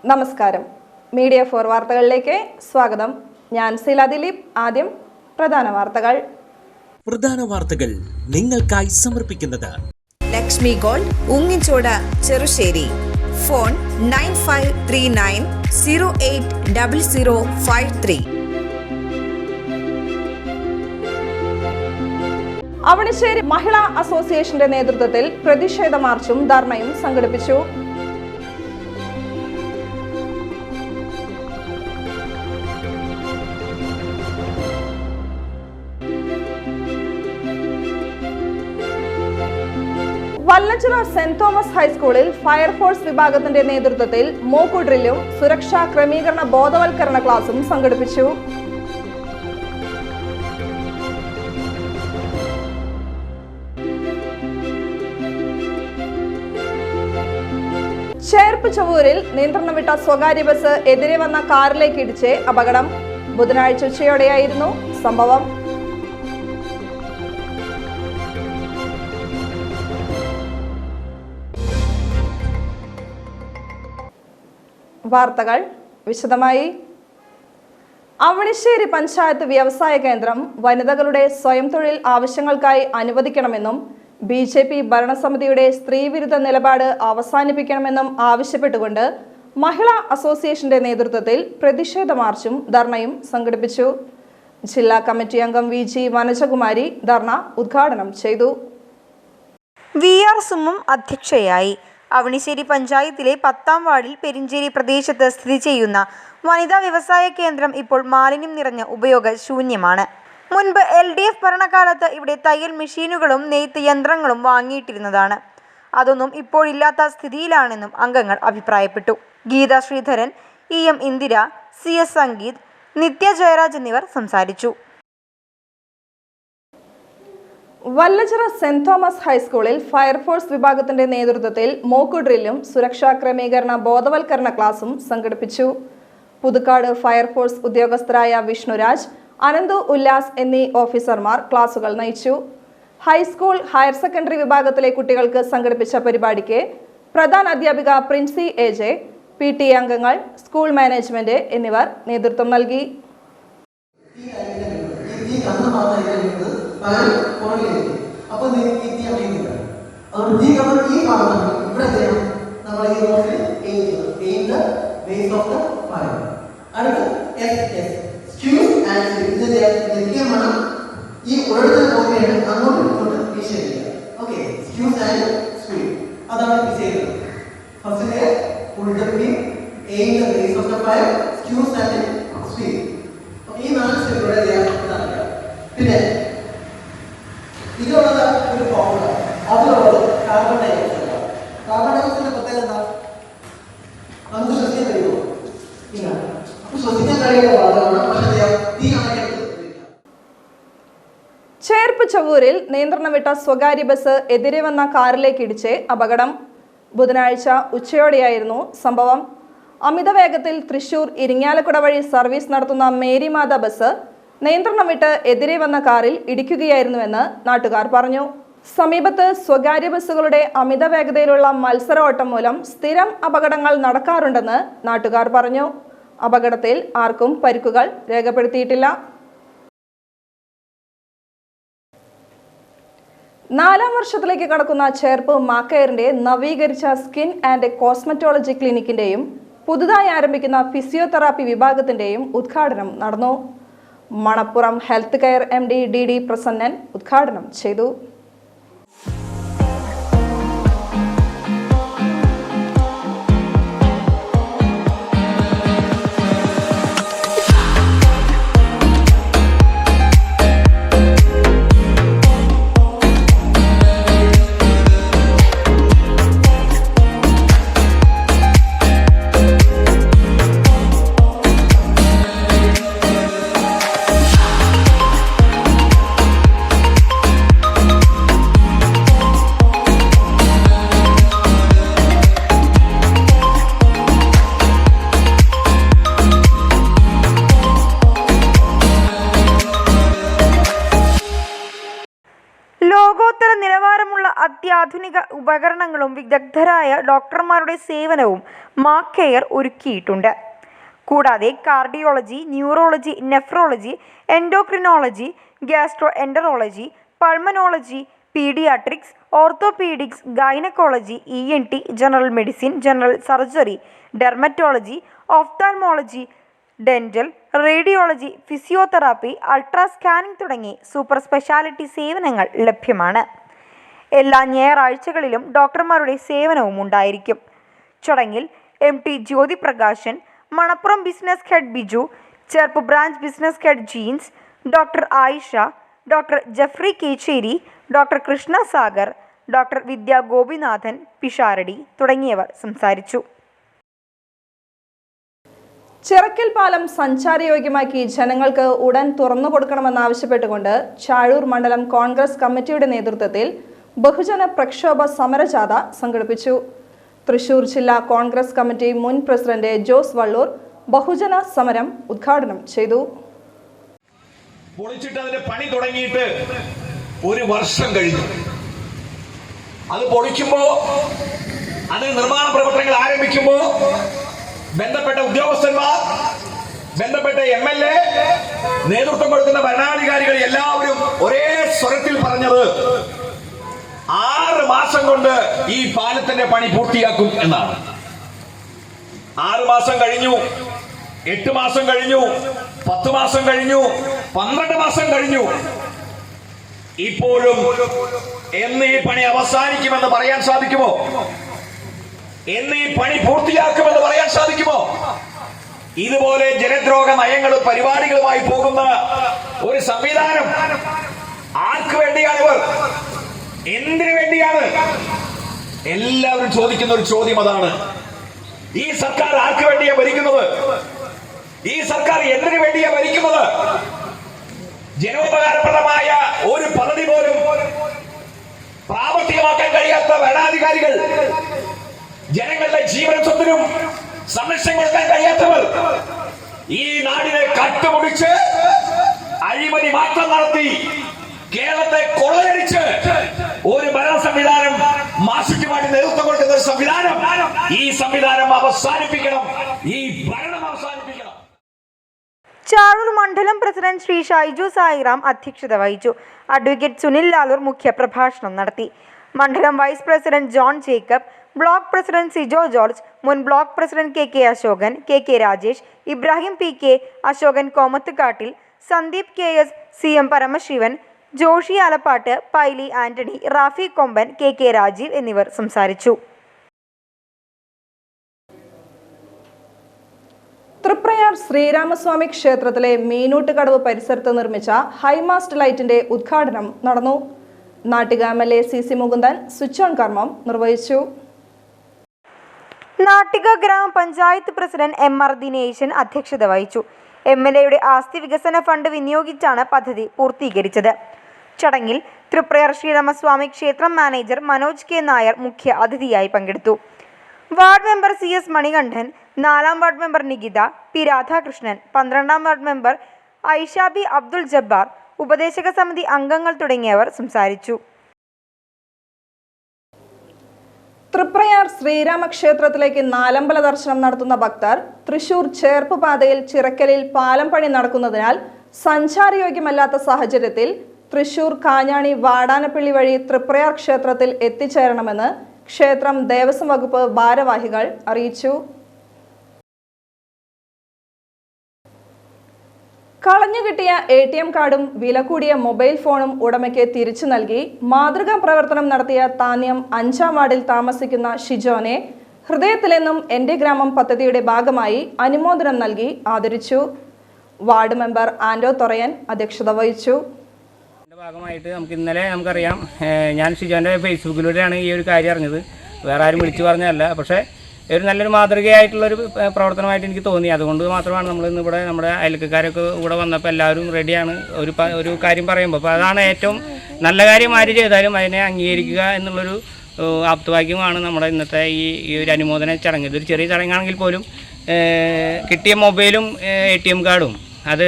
നമസ്കാരം. മീഡിയ 4 വാർത്തകളിലേക്ക് സ്വാഗതം. ഞാൻ സില ദിലീപ്. ആദ്യം പ്രധാന വാർത്തകൾ നിങ്ങൾക്കായി സമർപ്പിക്കുന്നത് ലക്ഷ്മി ഗോൾഡ്, ഉങ്ങിച്ചോട്, ചെറുശ്ശേരി. ഫോൺ 9539080053. അവണിശ്ശേരി മഹിളാ അസോസിയേഷന്റെ നേതൃത്വത്തിൽ പ്രതിഷേധ മാർച്ചും ധർണയും സംഘടിപ്പിച്ചു. വല്ലച്ചിറ സെന്റ് തോമസ് ഹൈസ്കൂളിൽ ഫയർഫോഴ്സ് വിഭാഗത്തിന്റെ നേതൃത്വത്തിൽ മോക്ക് ഡ്രില്ലും സുരക്ഷാ ക്രമീകരണ ബോധവൽക്കരണ ക്ലാസും സംഘടിപ്പിച്ചു. ചേർപ്പ് ചവൂരിൽ നിയന്ത്രണം വിട്ട സ്വകാര്യ ബസ് എതിരെ വന്ന കാറിലേക്ക് ഇടിച്ച് അപകടം. ബുധനാഴ്ച ഉച്ചയോടെയായിരുന്നു സംഭവം. വാർത്തകൾ വിശദമായി. അവണിശ്ശേരി പഞ്ചായത്ത് വ്യവസായ കേന്ദ്രം വനിതകളുടെ സ്വയം തൊഴിൽ ആവശ്യങ്ങൾക്കായി അനുവദിക്കണമെന്നും BJP ഭരണസമിതിയുടെ സ്ത്രീവിരുദ്ധ നിലപാട് അവസാനിപ്പിക്കണമെന്നും ആവശ്യപ്പെട്ടുകൊണ്ട് മഹിളാ അസോസിയേഷന്റെ നേതൃത്വത്തിൽ പ്രതിഷേധ മാർച്ചും ധർണയും സംഘടിപ്പിച്ചു. ജില്ലാ കമ്മിറ്റി അംഗം VG വനജകുമാരി ധർണ ഉദ്ഘാടനം ചെയ്തു. VR സുമ്മും അധ്യക്ഷയായി. അവണിശ്ശേരി പഞ്ചായത്തിലെ 10ാം വാർഡിൽ പെരിഞ്ചേരി പ്രദേശത്ത് സ്ഥിതി ചെയ്യുന്ന വനിതാ വ്യവസായ കേന്ദ്രം ഇപ്പോൾ മാലിന്യം നിറഞ്ഞ ഉപയോഗശൂന്യമാണ്. മുൻപ് LDF ഭരണകാലത്ത് ഇവിടെ തയ്യൽ മെഷീനുകളും നെയ്ത്ത് യന്ത്രങ്ങളും വാങ്ങിയിട്ടിരുന്നതാണ്. അതൊന്നും ഇപ്പോഴില്ലാത്ത സ്ഥിതിയിലാണെന്നും അംഗങ്ങൾ അഭിപ്രായപ്പെട്ടു. ഗീത ശ്രീധരൻ, EM ഇന്ദിര, CS സംഗീത്, നിത്യ ജയരാജ് എന്നിവർ സംസാരിച്ചു. വല്ലച്ചിറ സെന്റ് തോമസ് ഹൈസ്കൂളിൽ ഫയർഫോഴ്സ് വിഭാഗത്തിന്റെ നേതൃത്വത്തിൽ മോക്ക് ഡ്രില്ലും സുരക്ഷാ ക്രമീകരണ ബോധവൽക്കരണ ക്ലാസും സംഘടിപ്പിച്ചു. പുതുക്കാട് ഫയർഫോഴ്സ് ഉദ്യോഗസ്ഥരായ വിഷ്ണുരാജ്, അനന്തു ഉല്ലാസ് എന്നീ ഓഫീസർമാർ ക്ലാസുകൾ നയിച്ചു. ഹൈസ്കൂൾ, ഹയർ സെക്കൻഡറി വിഭാഗത്തിലെ കുട്ടികൾക്ക് സംഘടിപ്പിച്ച പരിപാടിക്ക് പ്രധാന അധ്യാപിക പ്രിൻസി AJ, PTA അംഗങ്ങൾ, സ്കൂൾ മാനേജ്മെന്റ് എന്നിവർ നേതൃത്വം നൽകി. പിന്നെ ഇതുള്ളത് ഒരു ഫോർമുല, അതിലുള്ളത് കാർബൺ ഡയോക്സൈഡ്. കാർബൺ ഡയോക്സൈഡിന്റെ പ്രത്യേകത എന്താ? നമുക്ക് ശ്വസിക്കാൻ കഴിയുമോ? ഇല്ല. അപ്പൊ ശ്വസിക്കാൻ കഴിയുന്ന വാതകമാണ്, പക്ഷേ തീ അണയ്ക്കരുത്. ചേർപ്പ് ചവൂരിൽ നിയന്ത്രണം വിട്ട സ്വകാര്യ ബസ് എതിരെ വന്ന കാറിലേക്ക് ഇടിച്ച് അപകടം. ബുധനാഴ്ച ഉച്ചയോടെയായിരുന്നു സംഭവം. അമിത വേഗത്തിൽ തൃശൂർ ഇരിങ്ങാലക്കുട വഴി സർവീസ് നടത്തുന്ന മേരിമാത ബസ് നിയന്ത്രണം വിട്ട് എതിരെ വന്ന കാറിൽ ഇടിക്കുകയായിരുന്നുവെന്ന് നാട്ടുകാർ പറഞ്ഞു. സമീപത്ത് സ്വകാര്യ ബസ്സുകളുടെ അമിത വേഗതയിലുള്ള മത്സര ഓട്ടം മൂലം സ്ഥിരം അപകടങ്ങൾ നടക്കാറുണ്ടെന്ന് നാട്ടുകാർ പറഞ്ഞു. അപകടത്തിൽ ആർക്കും പരിക്കുകൾ രേഖപ്പെടുത്തിയിട്ടില്ല. 4ാം വർഷത്തിലേക്ക് കടക്കുന്ന ചേർപ്പ് മാക്കയറിന്റെ നവീകരിച്ച സ്കിൻ ആൻഡ് കോസ്മെറ്റോളജി ക്ലിനിക്കിന്റെയും പുതുതായി ആരംഭിക്കുന്ന ഫിസിയോതെറാപ്പി വിഭാഗത്തിന്റെയും ഉദ്ഘാടനം നടന്നു. Manappuram health care MD DD Prasannan ഉദ്ഘാടനം ചെയ്തു. നിലവാരമുള്ള അത്യാധുനിക ഉപകരണങ്ങളും വിദഗ്ധരായ ഡോക്ടർമാരുടെ സേവനവും മാക് കെയർ ഒരുക്കിയിട്ടുണ്ട്. കൂടാതെ cardiology, neurology, nephrology, endocrinology, gastroenterology, pulmonology, paediatrics, orthopaedics, gynaecology, ENT, general medicine, general surgery, dermatology, ophthalmology, dental, radiology, physiotherapy, ultra scanning തുടങ്ങി സൂപ്പർ സ്പെഷ്യാലിറ്റി സേവനങ്ങൾ ലഭ്യമാണ്. എല്ലാ ഞായറാഴ്ചകളിലും ഡോക്ടർമാരുടെ സേവനവും ഉണ്ടായിരിക്കും. ചടങ്ങിൽ MT Jyothiprakashan, Manappuram business head Biju, Cherpu branch business head Jeens, doctor Ayisha, doctor Jeffrey Kecheri, doctor Krishna Sagar, doctor Vidya Gopinathan Pisharody തുടങ്ങിയവർ സംസാരിച്ചു. ചിറക്കൽ പാലം സഞ്ചാരയോഗ്യമാക്കി ജനങ്ങൾക്ക് ഉടൻ തുറന്നു കൊടുക്കണമെന്നാവശ്യപ്പെട്ടുകൊണ്ട് ചാഴൂർ മണ്ഡലം കോൺഗ്രസ് കമ്മിറ്റിയുടെ നേതൃത്വത്തിൽ ബഹുജന പ്രക്ഷോഭ സമരജാഥ സംഘടിപ്പിച്ചു. തൃശൂർ ജില്ലാ കോൺഗ്രസ് കമ്മിറ്റി മുൻ പ്രസിഡന്റ് ജോസ് വള്ളൂർ ബഹുജന സമരം ഉദ്ഘാടനം ചെയ്തു. പൊളിച്ചിട്ട് അതിന്റെ പണി തുടങ്ങിയിട്ട് ഒരു വർഷം കഴിഞ്ഞു. അത് പൊളിക്കുമ്പോ, അത് നിർമ്മാണ പ്രവർത്തനങ്ങൾ ആരംഭിക്കുമ്പോ ബന്ധപ്പെട്ട ഉദ്യോഗസ്ഥന്മാർ, ബന്ധപ്പെട്ട MLA, നേതൃത്വം കൊടുക്കുന്ന ഭരണാധികാരികൾ എല്ലാവരും ഒരേ സ്വരത്തിൽ പറഞ്ഞത് 6 മാസം കൊണ്ട് ഈ പാലത്തിന്റെ പണി പൂർത്തിയാക്കും എന്നാണ്. 6 മാസം കഴിഞ്ഞു, 8 മാസം കഴിഞ്ഞു, 10 മാസം കഴിഞ്ഞു, 12 മാസം കഴിഞ്ഞു. ഇപ്പോഴും എന്ന് ഈ പണി അവസാനിക്കുമെന്ന് പറയാൻ സാധിക്കുമോ? എന്ന് ഈ പണി പൂർത്തിയാക്കുമെന്ന് പറയാൻ സാധിക്കുമോ? ഇതുപോലെ ജനദ്രോഹ നയങ്ങളും പരിപാടികളുമായി പോകുന്ന ഒരു സംവിധാനം ആർക്ക് വേണ്ടിയാണ്? ഇവർ എന്തിനു വേണ്ടിയാണ്? എല്ലാവരും ചോദിക്കുന്ന ഒരു ചോദ്യം അതാണ്. ഈ സർക്കാർ ആർക്ക് വേണ്ടിയാണ് ഭരിക്കുന്നത്? ഈ സർക്കാർ എന്തിനു വേണ്ടിയാണ് ഭരിക്കുന്നത്? ജനോപകാരപ്രദമായ ഒരു പദ്ധതി പോലും പ്രാവർത്തികമാക്കാൻ കഴിയാത്ത ഭരണാധികാരികൾ, ജനങ്ങളുടെ ജീവനും സ്വത്തിനും സംരക്ഷണം കൊടുക്കാൻ കഴിയാത്തവർ ഈ നാടിനെ കട്ടുമുടിച്ച് അഴിമതി മാത്രം നടത്തി കേരളത്തെ കൊള്ളയടിച്ച് ഒരു ഭരണ സംവിധാനം മാസിക്കുമായിട്ട് നേതൃത്വം കൊടുക്കുന്ന ഒരു സംവിധാനം, ഈ സംവിധാനം അവസാനിപ്പിക്കണം. ഈ ഭരണം അവസാനിപ്പിക്കണം. ചാഴൂർ മണ്ഡലം പ്രസിഡന്റ് ശ്രീ ഷൈജു സായിറാം അധ്യക്ഷത വഹിച്ചു. അഡ്വക്കേറ്റ് സുനിൽ ലാലൂർ മുഖ്യപ്രഭാഷണം നടത്തി. മണ്ഡലം vice president John Jacob, block president Sijo George, മുൻ block president KK Ashokan, KK Rajesh, Ibrahim PK, Ashokan Komathukattil, Sandeep KS, CM Paramasivan, Joshy Alappatt, Paily Antony, Rafi Komban, KK Rajeev എന്നിവർ സംസാരിച്ചു. തൃപ്രയാർ ശ്രീരാമസ്വാമി ക്ഷേത്രത്തിലെ മീനൂട്ടുകടവ് പരിസരത്ത് നിർമ്മിച്ച ഹൈമാസ്റ്റ് ലൈറ്റിന്റെ ഉദ്ഘാടനം നടന്നു. Nattika MLA CC Mukundan switch on കർമ്മം നിർവഹിച്ചു. നാട്ടിക ഗ്രാമപഞ്ചായത്ത് പ്രസിഡന്റ് MR ദിനേശൻ അധ്യക്ഷത വഹിച്ചു. MLAയുടെ ആസ്തി വികസന ഫണ്ട് വിനിയോഗിച്ചാണ് പദ്ധതി പൂർത്തീകരിച്ചത്. ചടങ്ങിൽ തൃപ്രയാർ ശ്രീരാമസ്വാമി ക്ഷേത്രം മാനേജർ മനോജ് K നായർ മുഖ്യ അതിഥിയായി പങ്കെടുത്തു. വാർഡ് മെമ്പർ CS മണികണ്ഠൻ, 4ാം ward member Nikitha, P Radhakrishnan, 12ാം വാർഡ് മെമ്പർ ഐഷാബി അബ്ദുൾ ജബ്ബാർ, ഉപദേശക സമിതി അംഗങ്ങൾ തുടങ്ങിയവർ സംസാരിച്ചു. തൃപ്രയാർ ശ്രീരാമക്ഷേത്രത്തിലേക്ക് നാലമ്പല ദർശനം നടത്തുന്ന ഭക്തർ തൃശൂർ ചേർപ്പ് പാതയിൽ ചിറക്കലിൽ പാലം പണി നടക്കുന്നതിനാൽ സഞ്ചാരയോഗ്യമല്ലാത്ത സാഹചര്യത്തിൽ തൃശൂർ കാഞ്ഞാണി വാടാനപ്പള്ളി വഴി തൃപ്രയാർ ക്ഷേത്രത്തിൽ എത്തിച്ചേരണമെന്ന് ക്ഷേത്രം ദേവസ്വം വകുപ്പ് ഭാരവാഹികൾ അറിയിച്ചു. കളഞ്ഞുകിട്ടിയ ATM കാർഡും വില കൂടിയ മൊബൈൽ ഫോണും ഉടമയ്ക്ക് തിരിച്ചു നൽകി മാതൃകാ പ്രവർത്തനം നടത്തിയ താന്യം 5ാം വാർഡിൽ താമസിക്കുന്ന ഷിജോനെ ഹൃദയത്തിലെന്നും എൻ്റെ ഗ്രാമം പദ്ധതിയുടെ ഭാഗമായി അനുമോദനം നൽകി ആദരിച്ചു. വാർഡ് മെമ്പർ ആൻഡോ തൊറയൻ അധ്യക്ഷത വഹിച്ചു. ഭാഗമായിട്ട് നമുക്കറിയാം, ഞാൻ ഷിജോൻ്റെ ഫേസ്ബുക്കിലൂടെയാണ് ഈ ഒരു കാര്യം അറിഞ്ഞത്. വേറെ ആരും വിളിച്ചു പറഞ്ഞതല്ല. പക്ഷേ ഒരു നല്ലൊരു മാതൃകയായിട്ടുള്ളൊരു പ്രവർത്തനമായിട്ട് എനിക്ക് തോന്നി. അതുകൊണ്ട് മാത്രമാണ് നമ്മളിന്ന് ഇവിടെ നമ്മുടെ അയൽക്കാരൊക്കെ ഇവിടെ വന്നപ്പോൾ എല്ലാവരും റെഡിയാണ് ഒരു കാര്യം പറയുമ്പോൾ. അപ്പോൾ അതാണ് ഏറ്റവും നല്ല കാര്യം ആര് ചെയ്താലും അതിനെ അംഗീകരിക്കുക എന്നുള്ളൊരു ആപ്തവാക്യമാണ് നമ്മുടെ ഇന്നത്തെ ഈ ഒരു അനുമോദന ചടങ്ങ്. ഇതൊരു ചെറിയ ചടങ്ങാണെങ്കിൽ പോലും കിട്ടിയ മൊബൈലും ATM കാർഡും അത്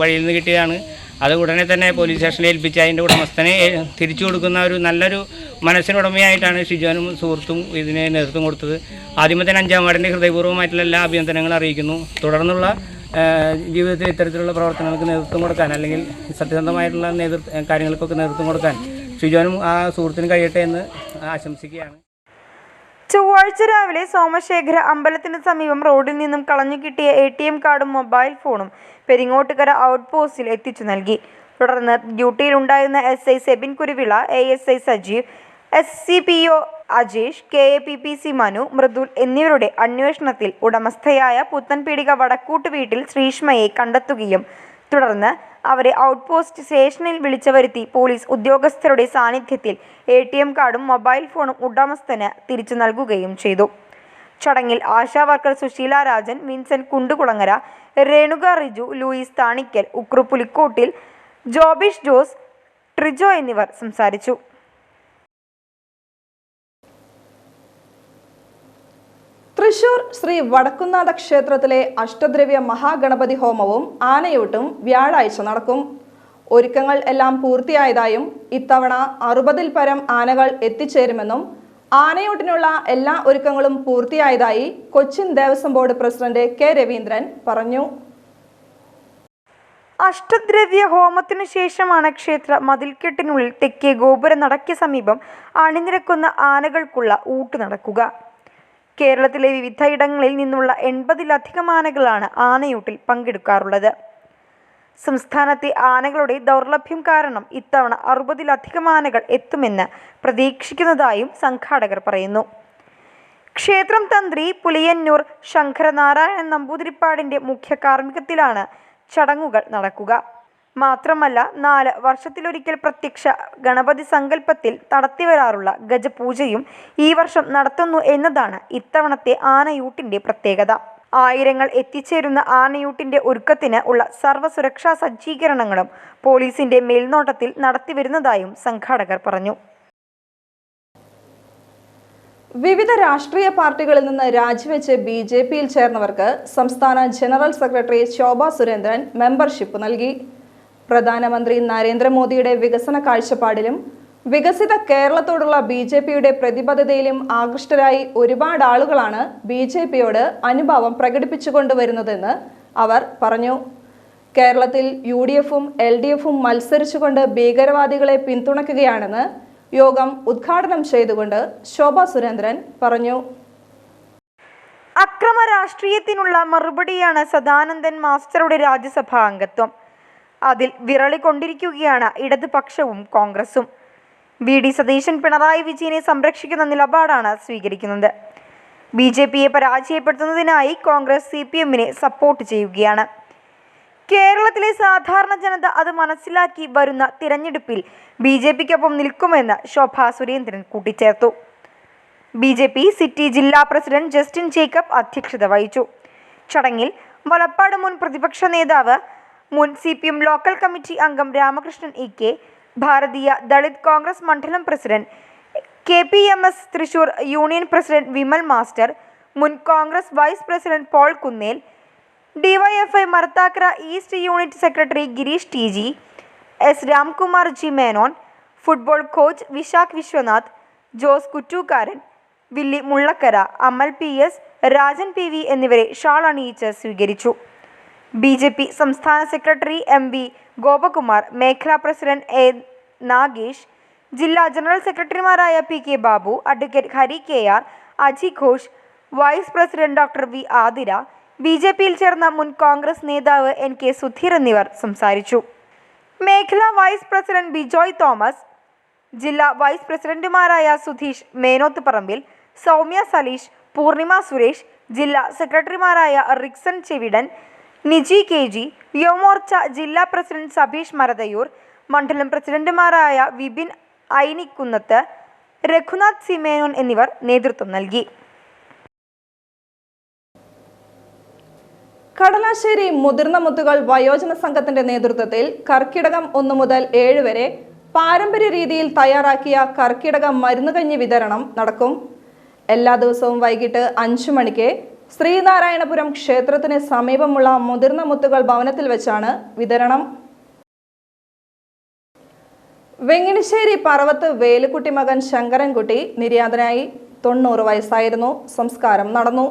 വഴിയിൽ നിന്ന് കിട്ടിയതാണ്. അത് ഉടനെ തന്നെ പോലീസ് സ്റ്റേഷനിൽ ഏൽപ്പിച്ച് അതിൻ്റെ ഉടമസ്ഥനെ തിരിച്ചു കൊടുക്കുന്ന ഒരു നല്ലൊരു മനസ്സിനുടമയായിട്ടാണ് ഷിജോനും സുഹൃത്തും ഇതിന് നേതൃത്വം കൊടുത്തത്. ആദ്യമേ തന്നെ 5-ാം വാർഡിൻ്റെ ഹൃദയപൂർവ്വമായിട്ടുള്ള എല്ലാ അഭിനന്ദനങ്ങളും അറിയിക്കുന്നു. തുടർന്നുള്ള ജീവിതത്തിൽ ഇത്തരത്തിലുള്ള പ്രവർത്തനങ്ങൾക്ക് നേതൃത്വം കൊടുക്കാൻ അല്ലെങ്കിൽ സത്യസന്ധമായിട്ടുള്ള കാര്യങ്ങൾക്കൊക്കെ നേതൃത്വം കൊടുക്കാൻ ഷിജോനും ആ സുഹൃത്തിനും കഴിയട്ടെ എന്ന് ആശംസിക്കുകയാണ്. ചൊവ്വാഴ്ച രാവിലെ സോമശേഖര അമ്പലത്തിന് സമീപം റോഡിൽ നിന്നും കളഞ്ഞു കിട്ടിയ ATM കാർഡും മൊബൈൽ ഫോണും പെരിങ്ങോട്ടുകര ഔട്ട് പോസ്റ്റിൽ എത്തിച്ചു നൽകി. തുടർന്ന് ഡ്യൂട്ടിയിലുണ്ടായിരുന്ന SI Sebin Kuruvila, ASI Sajeev, SCPO Ajesh, KAPPC Manu, Mridul എന്നിവരുടെ അന്വേഷണത്തിൽ ഉടമസ്ഥയായ പുത്തൻപീടിക വടക്കൂട്ട് വീട്ടിൽ ശ്രീഷ്മയെ കണ്ടെത്തുകയും തുടർന്ന് അവരെ ഔട്ട് പോസ്റ്റ് സ്റ്റേഷനിൽ വിളിച്ചു വരുത്തി പോലീസ് ഉദ്യോഗസ്ഥരുടെ സാന്നിധ്യത്തിൽ ATM കാർഡും മൊബൈൽ ഫോണും ഉടമസ്ഥന് തിരിച്ചു നൽകുകയും ചെയ്തു. ചടങ്ങിൽ ആശാ വർക്കർ സുശീല രാജൻ, വിൻസെന്റ് കുണ്ടുകുളങ്ങര, രേണുക റിജു, ലൂയിസ് താണിക്കൽ, ഉക്രു പുലിക്കോട്ടിൽ, ജോബിഷ് ജോസ്, ട്രിജോ എന്നിവർ സംസാരിച്ചു. തൃശൂർ ശ്രീ വടക്കുന്നാഥ ക്ഷേത്രത്തിലെ അഷ്ടദ്രവ്യ മഹാഗണപതി ഹോമവും ആനയൂട്ടും വ്യാഴാഴ്ച നടക്കും. ഒരുക്കങ്ങൾ എല്ലാം പൂർത്തിയായതായും ഇത്തവണ 60-ൽ പരം ആനകൾ എത്തിച്ചേരുമെന്നും ആനയൂട്ടിനുള്ള എല്ലാ ഒരുക്കങ്ങളും പൂർത്തിയായതായി Cochin Devaswom board president K. Raveendran പറഞ്ഞു. അഷ്ടദ്രവ്യ ഹോമത്തിനു ശേഷമാണ് ക്ഷേത്ര മതിൽക്കെട്ടിനുള്ളിൽ തെക്കേ ഗോപുര നടയ്ക്ക് സമീപം അണിനിരക്കുന്ന ആനകൾക്കുള്ള ഊട്ട് നടക്കുക. കേരളത്തിലെ വിവിധ ഇടങ്ങളിൽ നിന്നുള്ള 80-ലധികം ആനകളാണ് ആനയൂട്ടിൽ പങ്കെടുക്കാറുള്ളത്. സംസ്ഥാനത്തെ ആനകളുടെ ദൗർലഭ്യം കാരണം ഇത്തവണ 60-ലധികം ആനകൾ എത്തുമെന്ന് പ്രതീക്ഷിക്കുന്നതായും സംഘാടകർ പറയുന്നു. ക്ഷേത്രം തന്ത്രി പുലിയന്നൂർ ശങ്കരനാരായണൻ നമ്പൂതിരിപ്പാടിന്റെ മുഖ്യ കാർമ്മികത്തിലാണ് ചടങ്ങുകൾ നടക്കുക. മാത്രമല്ല 4 വർഷത്തിലൊരിക്കൽ പ്രത്യക്ഷ ഗണപതി സങ്കല്പത്തിൽ നടത്തിവരാറുള്ള ഗജപൂജയും ഈ വർഷം നടത്തുന്നു എന്നതാണ് ഇത്തവണത്തെ ആനയൂട്ടിന്റെ പ്രത്യേകത. ആയിരങ്ങൾ എത്തിച്ചേരുന്ന ആനയൂട്ടിന്റെ ഒരുക്കത്തിന് ഉള്ള സർവ്വസുരക്ഷാ സജ്ജീകരണങ്ങളും പോലീസിന്റെ മേൽനോട്ടത്തിൽ നടത്തിവരുന്നതായും സംഘാടകർ പറഞ്ഞു. വിവിധ രാഷ്ട്രീയ പാർട്ടികളിൽ നിന്ന് രാജിവെച്ച് BJPയിൽ ചേർന്നവർക്ക് സംസ്ഥാന general secretary Shobha Surendran membership നൽകി. പ്രധാനമന്ത്രി നരേന്ദ്രമോദിയുടെ വികസന കാഴ്ചപ്പാടിലും വികസിത കേരളത്തോടുള്ള BJPയുടെ പ്രതിബദ്ധതയിലും ആകൃഷ്ടരായി ഒരുപാട് ആളുകളാണ് BJPയോട് അനുഭാവം പ്രകടിപ്പിച്ചുകൊണ്ടുവരുന്നതെന്ന് അവർ പറഞ്ഞു. കേരളത്തിൽ UDFും LDFും മത്സരിച്ചുകൊണ്ട് ഭീകരവാദികളെ പിന്തുണയ്ക്കുകയാണെന്ന് യോഗം ഉദ്ഘാടനം ചെയ്തുകൊണ്ട് ശോഭാ സുരേന്ദ്രൻ പറഞ്ഞു. അക്രമ രാഷ്ട്രീയത്തിനുള്ള മറുപടിയാണ് സദാനന്ദൻ മാസ്റ്ററുടെ രാജ്യസഭാ അംഗത്വം. അതിൽ വിരളിക്കൊണ്ടിരിക്കുകയാണ് ഇടതുപക്ഷവും കോൺഗ്രസും. VD സതീശൻ പിണറായി വിജയനെ സംരക്ഷിക്കുന്ന നിലപാടാണ് സ്വീകരിക്കുന്നത്. BJPയെ പരാജയപ്പെടുത്തുന്നതിനായി കോൺഗ്രസ് CPMനെ സപ്പോർട്ട് ചെയ്യുകയാണ്. കേരളത്തിലെ സാധാരണ ജനത അത് മനസ്സിലാക്കി വരുന്ന തിരഞ്ഞെടുപ്പിൽ BJPക്കൊപ്പം നിൽക്കുമെന്ന് ശോഭാ സുരേന്ദ്രൻ കൂട്ടിച്ചേർത്തു. BJP സിറ്റി ജില്ലാ പ്രസിഡന്റ് ജസ്റ്റിൻ ജേക്കബ് അധ്യക്ഷത വഹിച്ചു. ചടങ്ങിൽ വലപ്പാട് മുൻ പ്രതിപക്ഷ നേതാവ്, മുൻ CPM ലോക്കൽ കമ്മിറ്റി അംഗം രാമകൃഷ്ണൻ EK, ഭാരതീയ ദളിത് കോൺഗ്രസ് മണ്ഡലം president, KPMS Thrissur union president Vimal master, മുൻ Congress vice president Paul Kunnel, DYFI Marthakkara east unit secretary Gireesh TG, S Ramkumar G Menon, football coach Vishakh Viswanath, Jose Kuttookkaran, Willy Mullakkara, Amal PS, Rajan PV എന്നിവരെ ഷാൾ അണിയിച്ച് സ്വീകരിച്ചു. BJP സംസ്ഥാന സെക്രട്ടറി MV ഗോപകുമാർ, മേഖലാ പ്രസിഡന്റ് A നാഗേഷ്, ജില്ലാ ജനറൽ സെക്രട്ടറിമാരായ PK Babu, advocate Hari KR, Aji Ghosh, vice president doctor V Athira, BJPയിൽ ചേർന്ന മുൻ കോൺഗ്രസ് നേതാവ് NK സുധീർ എന്നിവർ സംസാരിച്ചു. മേഖലാ വൈസ് പ്രസിഡന്റ് ബിജോയ് തോമസ്, ജില്ലാ വൈസ് പ്രസിഡന്റുമാരായ സുധീഷ് മേനോത്ത് പറമ്പിൽ, സൗമ്യ സലീഷ്, പൂർണിമ സുരേഷ്, ജില്ലാ സെക്രട്ടറിമാരായ റിക്സൺ ചെവിടൻ, നിജി KG, യുവമോർച്ച ജില്ലാ പ്രസിഡന്റ് സബീഷ് മരതയൂർ, മണ്ഡലം പ്രസിഡന്റുമാരായ വിപിൻ ഐനിക്കുന്നത്ത്, രഘുനാഥ് സി മേനോൻ എന്നിവർ നേതൃത്വം നൽകി. കടലാശ്ശേരി മുതിർന്ന മുത്തുകൾ വയോജന സംഘത്തിന്റെ നേതൃത്വത്തിൽ കർക്കിടകം 1 മുതൽ 7 വരെ പാരമ്പര്യ രീതിയിൽ തയ്യാറാക്കിയ കർക്കിടക മരുന്നുകഞ്ഞി വിതരണം നടക്കും. എല്ലാ ദിവസവും വൈകിട്ട് 5 മണിക്ക് ശ്രീനാരായണപുരം ക്ഷേത്രത്തിന് സമീപമുള്ള മുതിർന്ന മുത്തുകൾ ഭവനത്തിൽ വെച്ചാണ് വിതരണം. വെങ്ങിണിശ്ശേരി പറവത്ത് വേലുക്കുട്ടി മകൻ ശങ്കരൻകുട്ടി നിര്യാതനായി. 90 വയസ്സായിരുന്നു. സംസ്കാരം നടന്നു.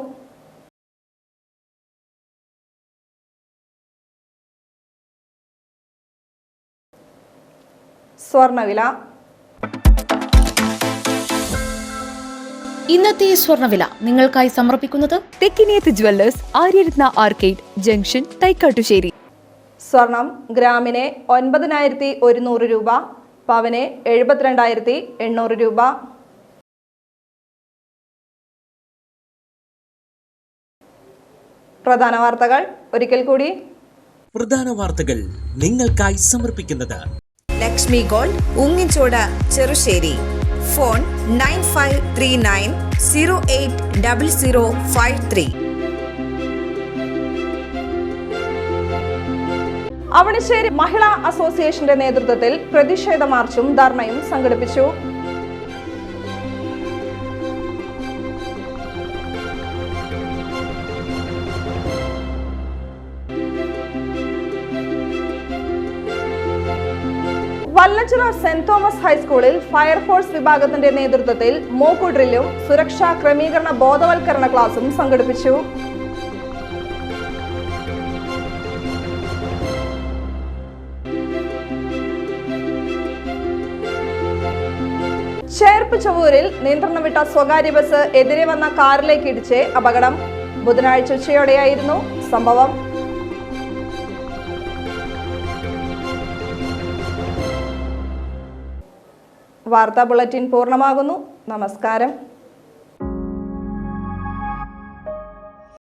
സ്വർണ്ണവില. ഇന്നത്തെ സ്വർണ്ണവില നിങ്ങൾക്കായി സമർപ്പിക്കുന്നത് Thekkiniyath jewellers, Aryaratna arcade junction, Thaikkattussery. സ്വർണം ഗ്രാമിന് 9100 രൂപ, പവന് 72,800 രൂപ. പ്രധാന വാർത്തകൾ ഒരിക്കൽ കൂടി. പ്രധാന വാർത്തകൾ നിങ്ങൾക്കായി സമർപ്പിക്കുന്നത് ലക്ഷ്മി ഗോൾഡ്, ഉങ്ങിച്ചോട്, ചെറുശ്ശേരി. ഫോൺ 9539080053. അവണിശ്ശേരി മഹിളാ അസോസിയേഷന്റെ നേതൃത്വത്തിൽ പ്രതിഷേധ മാർച്ചും ധർണയും സംഘടിപ്പിച്ചു. വല്ലച്ചിറ സെന്റ് തോമസ് ഹൈസ്കൂളിൽ ഫയർഫോഴ്സ് വിഭാഗത്തിന്റെ നേതൃത്വത്തിൽ മോക്ക് ഡ്രില്ലും സുരക്ഷാ ക്രമീകരണ ബോധവൽക്കരണ ക്ലാസും സംഘടിപ്പിച്ചു. ചേർപ്പ് ചവൂരിൽ നിയന്ത്രണം വിട്ട സ്വകാര്യ ബസ് എതിരെ വന്ന കാറിലേക്ക് ഇടിച്ച് അപകടം. ബുധനാഴ്ച ഉച്ചയോടെയായിരുന്നു സംഭവം. വാർത്താ ബുള്ളറ്റിൻ പൂർണ്ണമാകുന്നു. നമസ്കാരം.